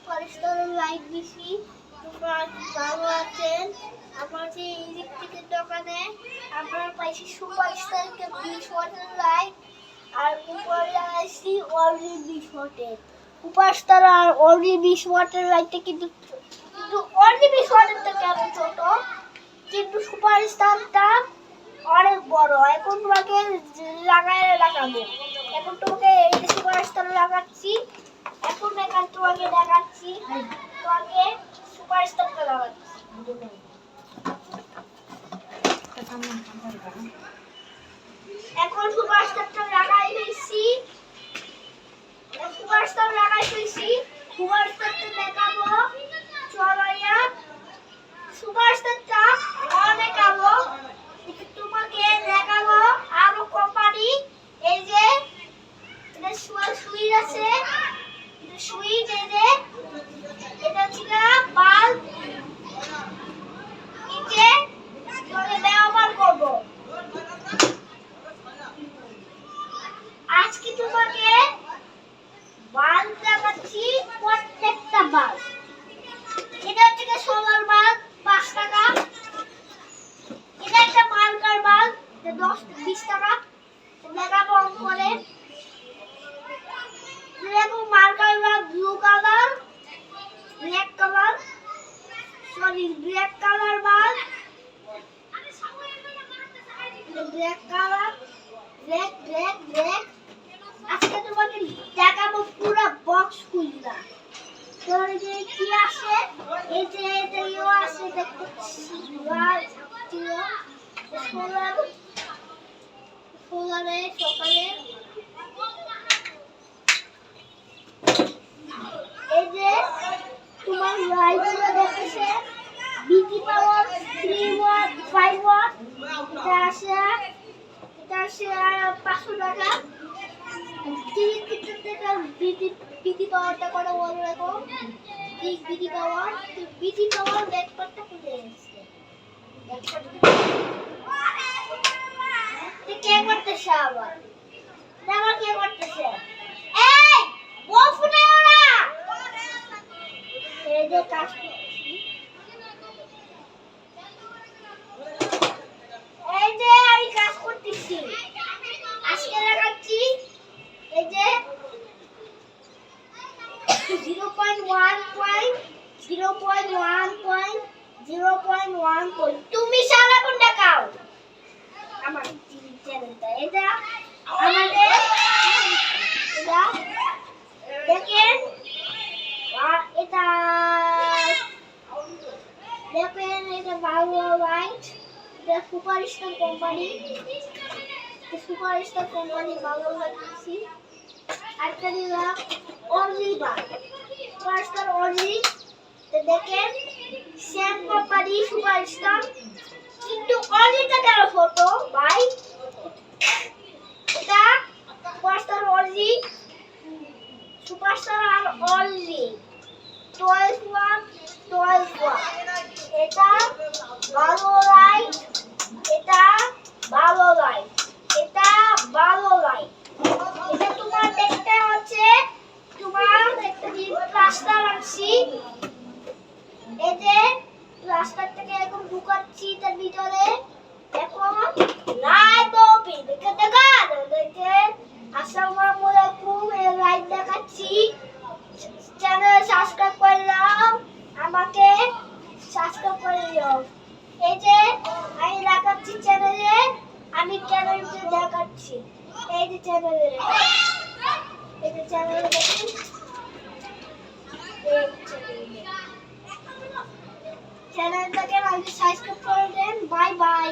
Superstar light দিছি। তোমরা ভালো আছেন? আমার যে ইলেকট্রিকের দোকানে আপনার পাইছি সুপারস্টারকে 20 ওয়াটের লাইট আর উপরে লাগাইছি অনলি 20 ওয়াটের। সুপারস্টার আর অনলি 20 ওয়াটের লাইটটা কিন্তু অনলি 20 ওয়াটের থেকে আরো ছোট, কিন্তু সুপারস্টারটা অনেক বড়। এখন তোমাকে লাগাবো। এখন তোমাকে এই যে সুপারস্টার লাগাচ্ছি। এখন তোমাকে দেখাচ্ছি, তোমাকে সুপারস্টারটা লাগাচ্ছি। এখন সুপারস্টারটা লাগাই ফেলছি। সুপারস্টারটা দেখাবো। চলাইয়া সুপারস্টারটা দেখাবো। তোমাকে দেখাবো আরো কোম্পানি। এই যে এটা সুইচ আছে, সুইচ এই যে এটা ছিল বাল্ব। এই যে তোকে ব্যবহার করব। আজকে তোমাকে বাল্ব দেখাচ্ছি, প্রত্যেকটা বাল্ব। এটা হচ্ছে সোলার বাল্ব 5 টাকা। এটা একটা মার্কার বাল্ব 10-20 টাকা। দেখাবো অন করে। দেখো marker bulb blue colour, black colour, black colour bulb, black colour, black. আজকে তোমাকে দেখাবো পুরো বক্স খুলনা। তোর যে কি আছে, এই যে এটাও আছে, দেখতে সোলারে সকালে এই যে তোমার লাইটগুলো দেখতেছে বিটি পাওয়ার 3 ওয়াট 5 ওয়াট। এটা আছে 500 টাকা। বিটি পাওয়ারটা কত বড় রাখো। বিটি পাওয়ার ব্যাকপার্টটা খুলে গেছে। কে করতেছে আবার? কে করতেছে? এই বল ফুটাও না। এই যে কাজ করতেছি। এই যে আমি কাজ করতেছি। আজকে লাগাচ্ছি এই যে 0.1. তুমি সারা কোন দেখাও আমার চ্যানেলটা। এটা আমাদের এটা দেখেন। আর এটা দেখেন, এটা ভালো লাইট। এটা সুপারস্টার কোম্পানি ভালো লাগছে। আরেকটা দিলাম অনলি বাল্ব, সুপারস্টার অনলি। দেখেন সেম কোম্পানি সুপারস্টার, কিন্তু অনলিটা কেন ছোট ভাই? এটা সুপারস্টার অনলি, সুপারস্টার আর অনলি 12 ওয়াট। এটা ভালো লাইট, এটা ভালো লাইট। এটা তোমার দেখতে হচ্ছে, তোমার দেখতে দিন প্লাস্টার আনছি। এই যে প্লাস্টারটাকে এখন ঢুকাচ্ছি তার ভিতরে। এখন লাইট ওপেন দেখে আসসালামু আলাইকুম। এই লাইট দেখাচ্ছি। চ্যানেল সাবস্ক্রাইব করলাম, আমাকে সাবস্ক্রাইব করে দিও। এই যে আমি দেখাচ্ছি চ্যানেলে, আমি চ্যানেলটা দেখাচ্ছি। এই যে চ্যানেলে দেখুন। চ্যানেলটাকে সাবস্ক্রাইব করে দেন। Bye bye.